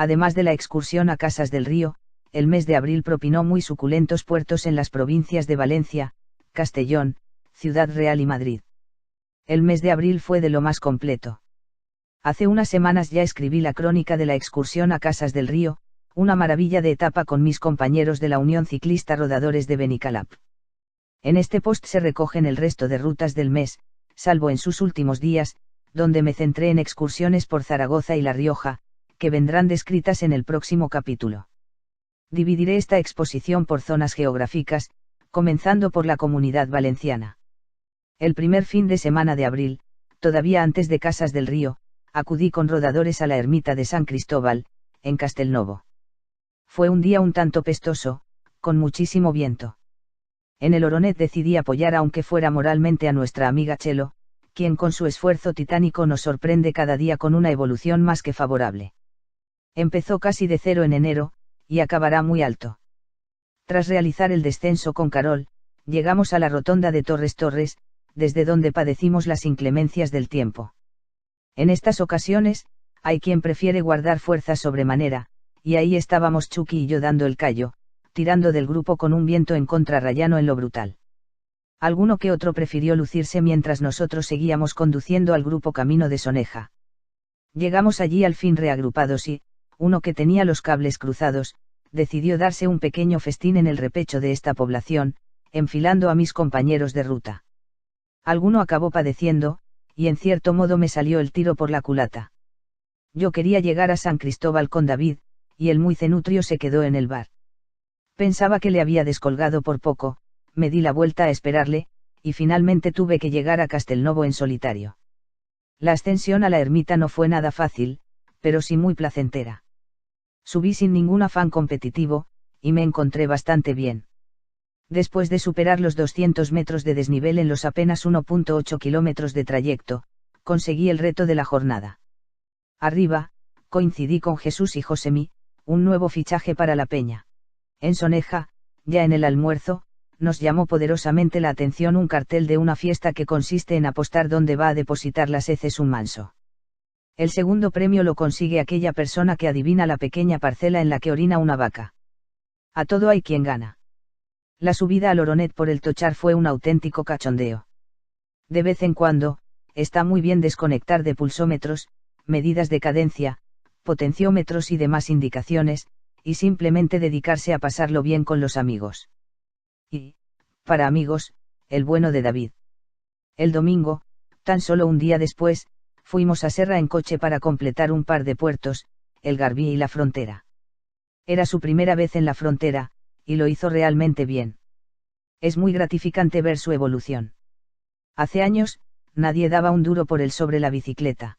Además de la excursión a Casas del Río, el mes de abril propinó muy suculentos puertos en las provincias de Valencia, Castellón, Ciudad Real y Madrid. El mes de abril fue de lo más completo. Hace unas semanas ya escribí la crónica de la excursión a Casas del Río, una maravilla de etapa con mis compañeros de la Unión Ciclista Rodadores de Benicalap. En este post se recogen el resto de rutas del mes, salvo en sus últimos días, donde me centré en excursiones por Zaragoza y La Rioja, que vendrán descritas en el próximo capítulo. Dividiré esta exposición por zonas geográficas, comenzando por la Comunidad Valenciana. El primer fin de semana de abril, todavía antes de Casas del Río, acudí con rodadores a la ermita de San Cristóbal, en Castelnovo. Fue un día un tanto pestoso, con muchísimo viento. En el Oronet decidí apoyar aunque fuera moralmente a nuestra amiga Chelo, quien con su esfuerzo titánico nos sorprende cada día con una evolución más que favorable. Empezó casi de cero en enero, y acabará muy alto. Tras realizar el descenso con Carol, llegamos a la rotonda de Torres, desde donde padecimos las inclemencias del tiempo. En estas ocasiones, hay quien prefiere guardar fuerza sobremanera, y ahí estábamos Chucky y yo dando el callo, tirando del grupo con un viento en contra rayano en lo brutal. Alguno que otro prefirió lucirse mientras nosotros seguíamos conduciendo al grupo camino de Soneja. Llegamos allí al fin reagrupados y, uno que tenía los cables cruzados, decidió darse un pequeño festín en el repecho de esta población, enfilando a mis compañeros de ruta. Alguno acabó padeciendo, y en cierto modo me salió el tiro por la culata. Yo quería llegar a San Cristóbal con David, y el muy cenutrio se quedó en el bar. Pensaba que le había descolgado por poco, me di la vuelta a esperarle, y finalmente tuve que llegar a Castelnovo en solitario. La ascensión a la ermita no fue nada fácil, pero sí muy placentera. Subí sin ningún afán competitivo, y me encontré bastante bien. Después de superar los 200 metros de desnivel en los apenas 1.8 kilómetros de trayecto, conseguí el reto de la jornada. Arriba, coincidí con Jesús y Josemi, un nuevo fichaje para la peña. En Soneja, ya en el almuerzo, nos llamó poderosamente la atención un cartel de una fiesta que consiste en apostar dónde va a depositar las heces un manso. El segundo premio lo consigue aquella persona que adivina la pequeña parcela en la que orina una vaca. A todo hay quien gana. La subida al Oronet por el Tochar fue un auténtico cachondeo. De vez en cuando, está muy bien desconectar de pulsómetros, medidas de cadencia, potenciómetros y demás indicaciones, y simplemente dedicarse a pasarlo bien con los amigos. Y, para amigos, el bueno de David. El domingo, tan solo un día después, fuimos a Serra en coche para completar un par de puertos, el Garbí y la Frontera. Era su primera vez en la frontera, y lo hizo realmente bien. Es muy gratificante ver su evolución. Hace años, nadie daba un duro por él sobre la bicicleta.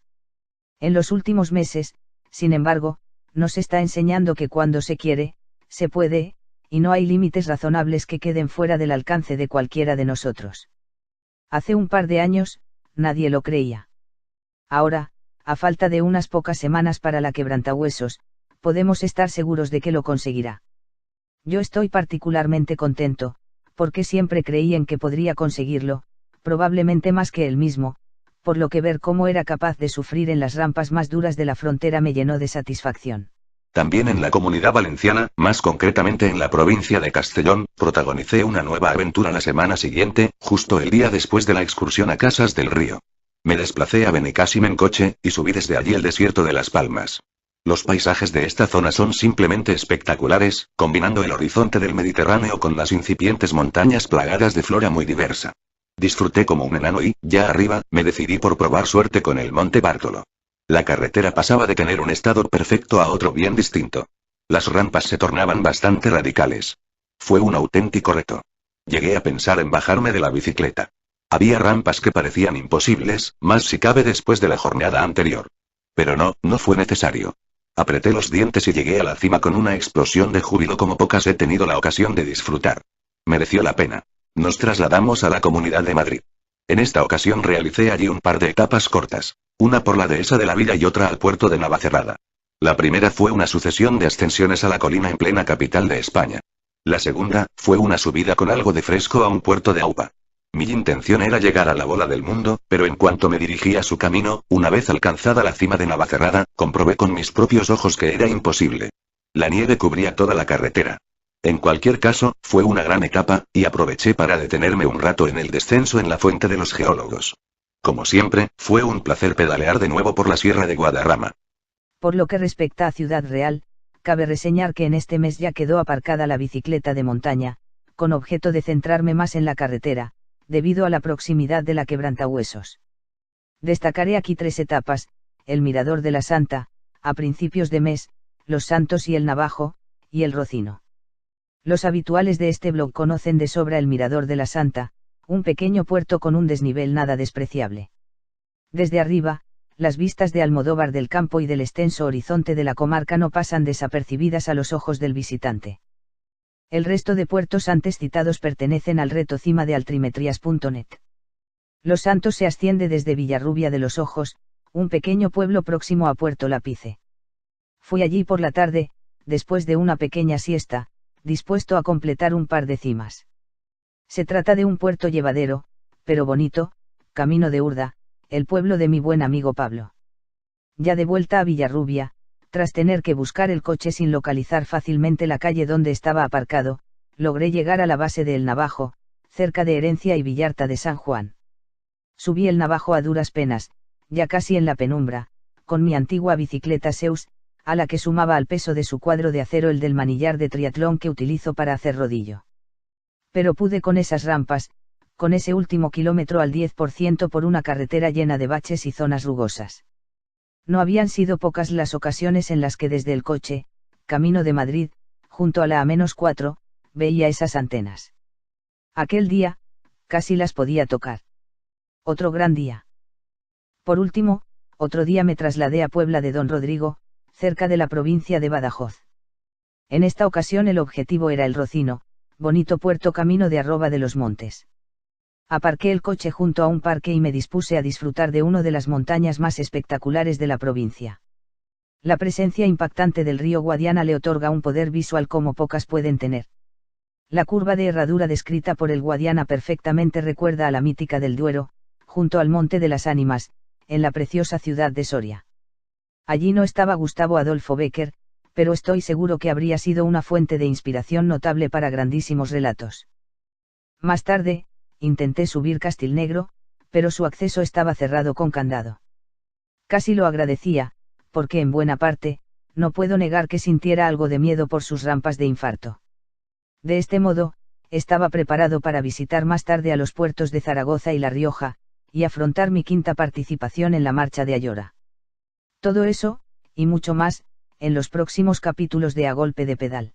En los últimos meses, sin embargo, nos está enseñando que cuando se quiere, se puede, y no hay límites razonables que queden fuera del alcance de cualquiera de nosotros. Hace un par de años, nadie lo creía. Ahora, a falta de unas pocas semanas para la quebrantahuesos, podemos estar seguros de que lo conseguirá. Yo estoy particularmente contento, porque siempre creí en que podría conseguirlo, probablemente más que él mismo, por lo que ver cómo era capaz de sufrir en las rampas más duras de la frontera me llenó de satisfacción. También en la Comunidad Valenciana, más concretamente en la provincia de Castellón, protagonicé una nueva aventura la semana siguiente, justo el día después de la excursión a Casas del Río. Me desplacé a Benicàssim en coche, y subí desde allí el desierto de Las Palmas. Los paisajes de esta zona son simplemente espectaculares, combinando el horizonte del Mediterráneo con las incipientes montañas plagadas de flora muy diversa. Disfruté como un enano y, ya arriba, me decidí por probar suerte con el Monte Bártolo. La carretera pasaba de tener un estado perfecto a otro bien distinto. Las rampas se tornaban bastante radicales. Fue un auténtico reto. Llegué a pensar en bajarme de la bicicleta. Había rampas que parecían imposibles, más si cabe después de la jornada anterior. Pero no fue necesario. Apreté los dientes y llegué a la cima con una explosión de júbilo como pocas he tenido la ocasión de disfrutar. Mereció la pena. Nos trasladamos a la Comunidad de Madrid. En esta ocasión realicé allí un par de etapas cortas, una por la dehesa de la Villa y otra al puerto de Navacerrada. La primera fue una sucesión de ascensiones a la colina en plena capital de España. La segunda, fue una subida con algo de fresco a un puerto de Aupa. Mi intención era llegar a la bola del mundo, pero en cuanto me dirigí a su camino, una vez alcanzada la cima de Navacerrada, comprobé con mis propios ojos que era imposible. La nieve cubría toda la carretera. En cualquier caso, fue una gran etapa, y aproveché para detenerme un rato en el descenso en la Fuente de los Geólogos. Como siempre, fue un placer pedalear de nuevo por la Sierra de Guadarrama. Por lo que respecta a Ciudad Real, cabe reseñar que en este mes ya quedó aparcada la bicicleta de montaña, con objeto de centrarme más en la carretera, debido a la proximidad de la Quebrantahuesos. Destacaré aquí 3 etapas: el Mirador de la Santa, a principios de mes, Los Santos y el Navajo, y el Rocino. Los habituales de este blog conocen de sobra el Mirador de la Santa, un pequeño puerto con un desnivel nada despreciable. Desde arriba, las vistas de Almodóvar del campo y del extenso horizonte de la comarca no pasan desapercibidas a los ojos del visitante. El resto de puertos antes citados pertenecen al reto cima de altimetrías.net. Los Santos se asciende desde Villarrubia de los Ojos, un pequeño pueblo próximo a Puerto Lápice. Fui allí por la tarde, después de una pequeña siesta, dispuesto a completar un par de cimas. Se trata de un puerto llevadero, pero bonito, camino de Urda, el pueblo de mi buen amigo Pablo. Ya de vuelta a Villarrubia, tras tener que buscar el coche sin localizar fácilmente la calle donde estaba aparcado, logré llegar a la base de El Navajo, cerca de Herencia y Villarta de San Juan. Subí el Navajo a duras penas, ya casi en la penumbra, con mi antigua bicicleta Zeus, a la que sumaba al peso de su cuadro de acero el del manillar de triatlón que utilizo para hacer rodillo. Pero pude con esas rampas, con ese último kilómetro al 10% por una carretera llena de baches y zonas rugosas. No habían sido pocas las ocasiones en las que desde el coche, camino de Madrid, junto a la A-4, veía esas antenas. Aquel día, casi las podía tocar. Otro gran día. Por último, otro día me trasladé a Puebla de Don Rodrigo, cerca de la provincia de Badajoz. En esta ocasión el objetivo era el Rocino, bonito puerto camino de Arroba de los Montes. Aparqué el coche junto a un parque y me dispuse a disfrutar de una de las montañas más espectaculares de la provincia. La presencia impactante del río Guadiana le otorga un poder visual como pocas pueden tener. La curva de herradura descrita por el Guadiana perfectamente recuerda a la mítica del Duero, junto al Monte de las Ánimas, en la preciosa ciudad de Soria. Allí no estaba Gustavo Adolfo Bécquer, pero estoy seguro que habría sido una fuente de inspiración notable para grandísimos relatos. Más tarde, intenté subir Castilnegro, pero su acceso estaba cerrado con candado. Casi lo agradecía, porque en buena parte, no puedo negar que sintiera algo de miedo por sus rampas de infarto. De este modo, estaba preparado para visitar más tarde a los puertos de Zaragoza y La Rioja, y afrontar mi 5ª participación en la marcha de Ayora. Todo eso, y mucho más, en los próximos capítulos de A Golpe de Pedal.